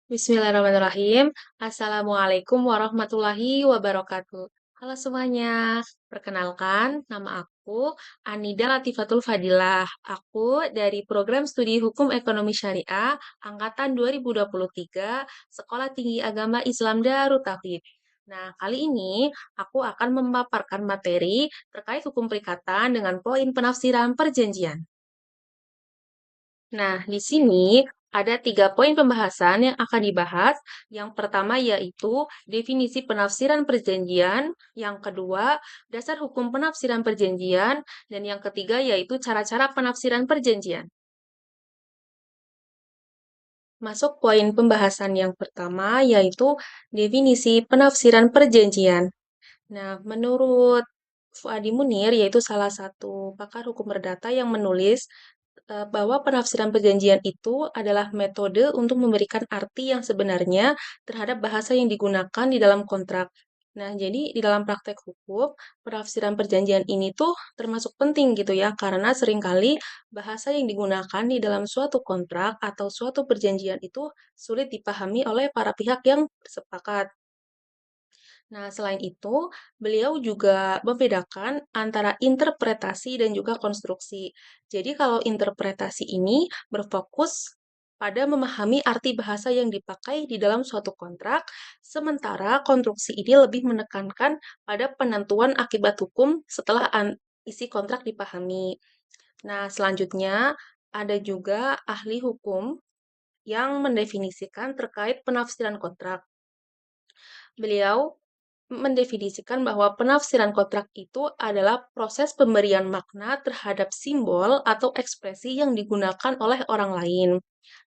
Bismillahirrahmanirrahim. Assalamualaikum warahmatullahi wabarakatuh. Halo semuanya, perkenalkan nama aku Anida Latifatul Fadilah. Aku dari Program Studi Hukum Ekonomi Syariah Angkatan 2023 Sekolah Tinggi Agama Islam Darut Tauhid. Nah, kali ini aku akan memaparkan materi terkait hukum perikatan dengan poin penafsiran perjanjian. Nah, di sini ada 3 poin pembahasan yang akan dibahas. Yang pertama yaitu definisi penafsiran perjanjian, yang kedua dasar hukum penafsiran perjanjian, dan yang ketiga yaitu cara-cara penafsiran perjanjian. Masuk poin pembahasan yang pertama yaitu definisi penafsiran perjanjian. Nah, menurut Fuadi Munir, yaitu salah satu pakar hukum perdata yang menulis bahwa penafsiran perjanjian itu adalah metode untuk memberikan arti yang sebenarnya terhadap bahasa yang digunakan di dalam kontrak. Nah, jadi di dalam praktek hukum, penafsiran perjanjian ini tuh termasuk penting gitu ya, karena seringkali bahasa yang digunakan di dalam suatu kontrak atau suatu perjanjian itu sulit dipahami oleh para pihak yang bersepakat. Nah, selain itu, beliau juga membedakan antara interpretasi dan juga konstruksi. Jadi, kalau interpretasi ini berfokus pada memahami arti bahasa yang dipakai di dalam suatu kontrak, sementara konstruksi ini lebih menekankan pada penentuan akibat hukum setelah isi kontrak dipahami. Nah, selanjutnya ada juga ahli hukum yang mendefinisikan terkait penafsiran kontrak. Beliau mendefinisikan bahwa penafsiran kontrak itu adalah proses pemberian makna terhadap simbol atau ekspresi yang digunakan oleh orang lain.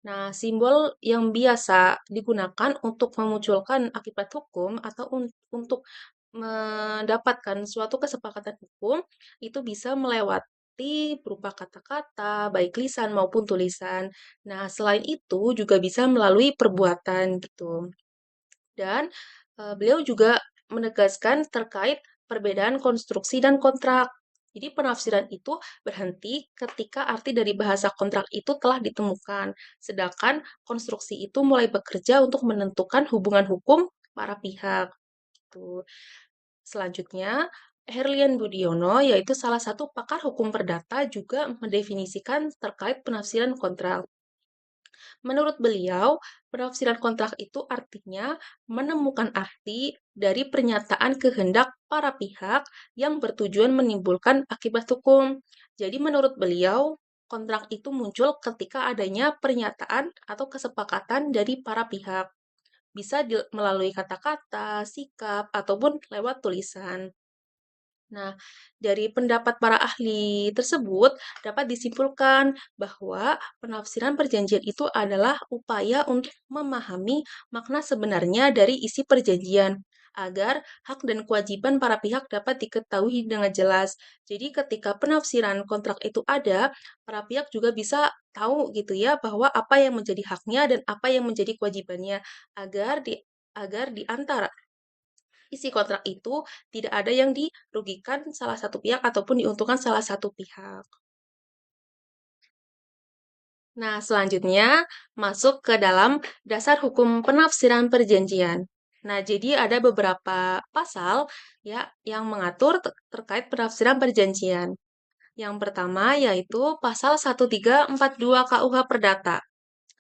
Nah, simbol yang biasa digunakan untuk memunculkan akibat hukum atau untuk mendapatkan suatu kesepakatan hukum itu bisa melewati berupa kata-kata, baik lisan maupun tulisan. Nah, selain itu juga bisa melalui perbuatan gitu. Dan beliau juga menegaskan terkait perbedaan konstruksi dan kontrak. Jadi penafsiran itu berhenti ketika arti dari bahasa kontrak itu telah ditemukan, sedangkan konstruksi itu mulai bekerja untuk menentukan hubungan hukum para pihak. Gitu. Selanjutnya, Herlian Budiono, yaitu salah satu pakar hukum perdata, juga mendefinisikan terkait penafsiran kontrak. Menurut beliau, penafsiran kontrak itu artinya menemukan arti dari pernyataan kehendak para pihak yang bertujuan menimbulkan akibat hukum. Jadi menurut beliau, kontrak itu muncul ketika adanya pernyataan atau kesepakatan dari para pihak. Bisa melalui kata-kata, sikap, ataupun lewat tulisan. Nah, dari pendapat para ahli tersebut dapat disimpulkan bahwa penafsiran perjanjian itu adalah upaya untuk memahami makna sebenarnya dari isi perjanjian agar hak dan kewajiban para pihak dapat diketahui dengan jelas. Jadi ketika penafsiran kontrak itu ada, para pihak juga bisa tahu gitu ya bahwa apa yang menjadi haknya dan apa yang menjadi kewajibannya agar di antara isi kontrak itu tidak ada yang dirugikan salah satu pihak ataupun diuntungkan salah satu pihak. Nah, selanjutnya masuk ke dalam dasar hukum penafsiran perjanjian. Nah, jadi ada beberapa pasal ya yang mengatur terkait penafsiran perjanjian. Yang pertama yaitu pasal 1342 KUH Perdata.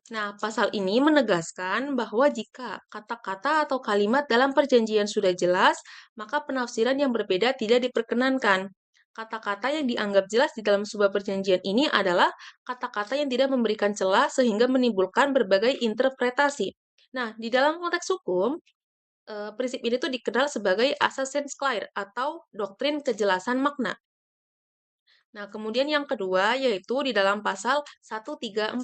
Nah, pasal ini menegaskan bahwa jika kata-kata atau kalimat dalam perjanjian sudah jelas, maka penafsiran yang berbeda tidak diperkenankan. Kata-kata yang dianggap jelas di dalam sebuah perjanjian ini adalah kata-kata yang tidak memberikan celah sehingga menimbulkan berbagai interpretasi. Nah, di dalam konteks hukum, prinsip ini tuh dikenal sebagai asas sense clear atau doktrin kejelasan makna. Nah, kemudian yang kedua yaitu di dalam pasal 1343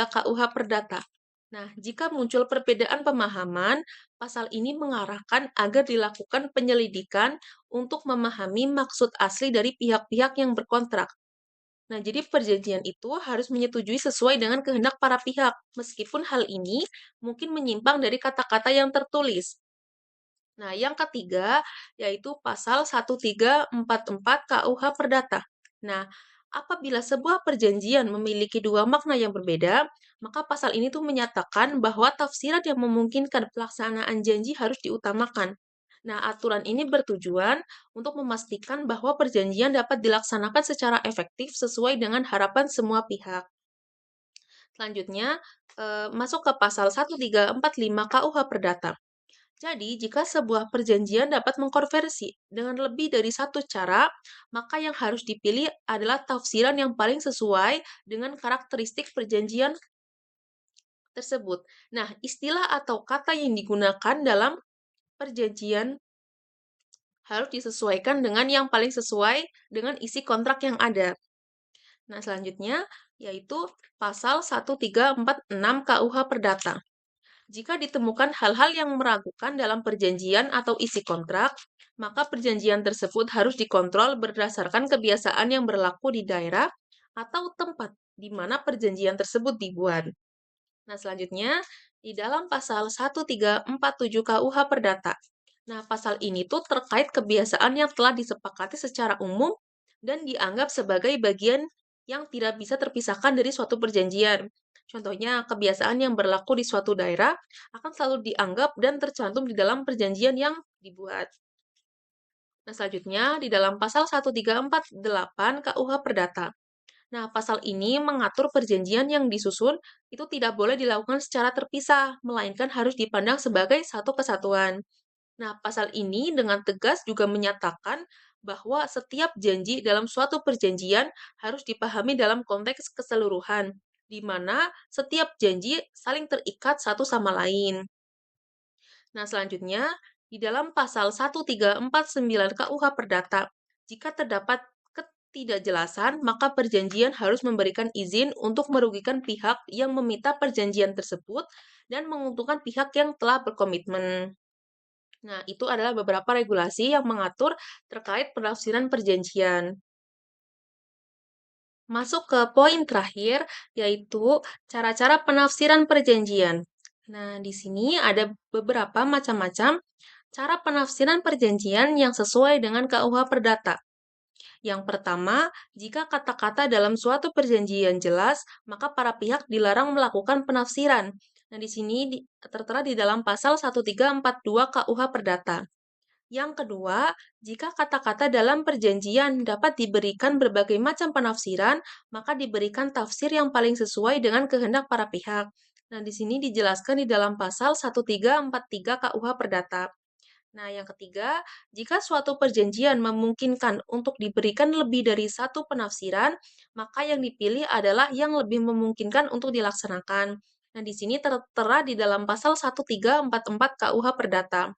KUH Perdata. Nah, jika muncul perbedaan pemahaman, pasal ini mengarahkan agar dilakukan penyelidikan untuk memahami maksud asli dari pihak-pihak yang berkontrak. Nah, jadi perjanjian itu harus menyetujui sesuai dengan kehendak para pihak, meskipun hal ini mungkin menyimpang dari kata-kata yang tertulis. Nah, yang ketiga yaitu pasal 1344 KUH Perdata. Nah, Apabila sebuah perjanjian memiliki dua makna yang berbeda, maka pasal ini tuh menyatakan bahwa tafsiran yang memungkinkan pelaksanaan janji harus diutamakan. Nah, aturan ini bertujuan untuk memastikan bahwa perjanjian dapat dilaksanakan secara efektif sesuai dengan harapan semua pihak. Selanjutnya, masuk ke pasal 1345 KUH Perdata. Jadi, jika sebuah perjanjian dapat mengkonversi dengan lebih dari satu cara, maka yang harus dipilih adalah tafsiran yang paling sesuai dengan karakteristik perjanjian tersebut. Nah, istilah atau kata yang digunakan dalam perjanjian harus disesuaikan dengan yang paling sesuai dengan isi kontrak yang ada. Nah, selanjutnya yaitu pasal 1346 KUH Perdata. Jika ditemukan hal-hal yang meragukan dalam perjanjian atau isi kontrak, maka perjanjian tersebut harus dikontrol berdasarkan kebiasaan yang berlaku di daerah atau tempat di mana perjanjian tersebut dibuat. Nah, selanjutnya di dalam pasal 1347 KUH Perdata. Nah, pasal ini tuh terkait kebiasaan yang telah disepakati secara umum dan dianggap sebagai bagian yang tidak bisa terpisahkan dari suatu perjanjian. Contohnya, kebiasaan yang berlaku di suatu daerah akan selalu dianggap dan tercantum di dalam perjanjian yang dibuat. Nah, selanjutnya di dalam pasal 1348 KUH Perdata. Nah, pasal ini mengatur perjanjian yang disusun itu tidak boleh dilakukan secara terpisah, melainkan harus dipandang sebagai satu kesatuan. Nah, pasal ini dengan tegas juga menyatakan bahwa setiap janji dalam suatu perjanjian harus dipahami dalam konteks keseluruhan, di mana setiap janji saling terikat satu sama lain. Nah, selanjutnya, di dalam pasal 1349 KUH Perdata, jika terdapat ketidakjelasan, maka perjanjian harus memberikan izin untuk merugikan pihak yang meminta perjanjian tersebut dan menguntungkan pihak yang telah berkomitmen. Nah, itu adalah beberapa regulasi yang mengatur terkait penafsiran perjanjian. Masuk ke poin terakhir, yaitu cara-cara penafsiran perjanjian. Nah, di sini ada beberapa macam-macam cara penafsiran perjanjian yang sesuai dengan KUH Perdata. Yang pertama, jika kata-kata dalam suatu perjanjian jelas, maka para pihak dilarang melakukan penafsiran. Nah, di sini tertera di dalam pasal 1342 KUH Perdata. Yang kedua, jika kata-kata dalam perjanjian dapat diberikan berbagai macam penafsiran, maka diberikan tafsir yang paling sesuai dengan kehendak para pihak. Nah, di sini dijelaskan di dalam pasal 1343 KUH Perdata. Nah, yang ketiga, jika suatu perjanjian memungkinkan untuk diberikan lebih dari satu penafsiran, maka yang dipilih adalah yang lebih memungkinkan untuk dilaksanakan. Nah, di sini tertera di dalam pasal 1344 KUH Perdata.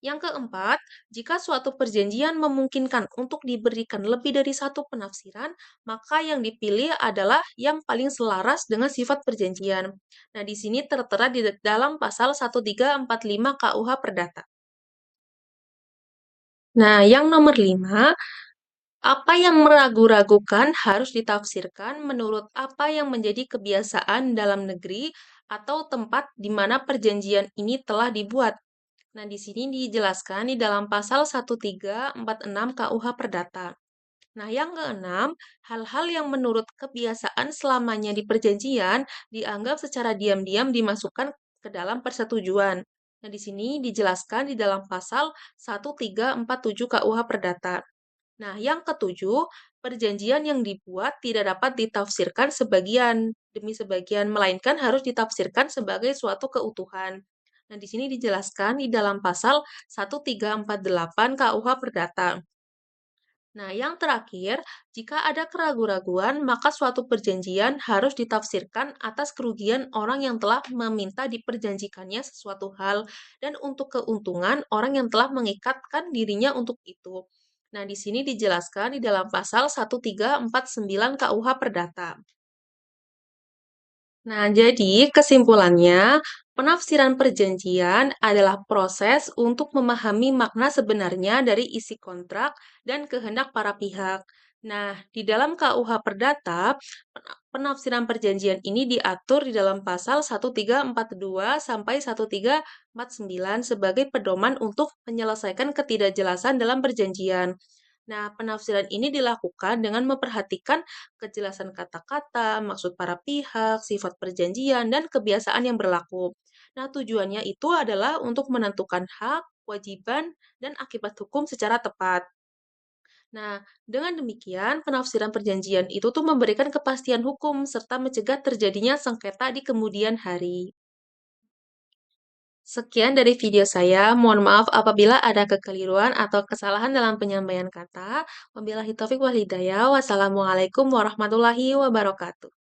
Yang keempat, jika suatu perjanjian memungkinkan untuk diberikan lebih dari satu penafsiran, maka yang dipilih adalah yang paling selaras dengan sifat perjanjian. Nah, di sini tertera di dalam pasal 1345 KUH Perdata. Nah, yang nomor 5, apa yang meragu-ragukan harus ditafsirkan menurut apa yang menjadi kebiasaan dalam negeri atau tempat di mana perjanjian ini telah dibuat. Nah, di sini dijelaskan di dalam pasal 1346 KUH Perdata. Nah, yang keenam, hal-hal yang menurut kebiasaan selamanya di perjanjian dianggap secara diam-diam dimasukkan ke dalam persetujuan. Nah, di sini dijelaskan di dalam pasal 1347 KUH Perdata. Nah, yang ketujuh, perjanjian yang dibuat tidak dapat ditafsirkan sebagian demi sebagian, melainkan harus ditafsirkan sebagai suatu keutuhan. Nah, di sini dijelaskan di dalam pasal 1348 KUH Perdata. Nah, yang terakhir, jika ada keraguan-raguan, maka suatu perjanjian harus ditafsirkan atas kerugian orang yang telah meminta diperjanjikannya sesuatu hal dan untuk keuntungan orang yang telah mengikatkan dirinya untuk itu. Nah, di sini dijelaskan di dalam pasal 1349 KUH Perdata. Nah, jadi kesimpulannya, penafsiran perjanjian adalah proses untuk memahami makna sebenarnya dari isi kontrak dan kehendak para pihak. Nah, di dalam KUH Perdata, penafsiran perjanjian ini diatur di dalam pasal 1342 sampai 1349 sebagai pedoman untuk menyelesaikan ketidakjelasan dalam perjanjian. Nah, penafsiran ini dilakukan dengan memperhatikan kejelasan kata-kata, maksud para pihak, sifat perjanjian, dan kebiasaan yang berlaku. Nah, tujuannya itu adalah untuk menentukan hak, kewajiban, dan akibat hukum secara tepat. Nah, dengan demikian, penafsiran perjanjian itu tuh memberikan kepastian hukum serta mencegah terjadinya sengketa di kemudian hari. Sekian dari video saya. Mohon maaf apabila ada kekeliruan atau kesalahan dalam penyampaian kata. Wabillahi taufiq wal hidayah. Wassalamualaikum warahmatullahi wabarakatuh.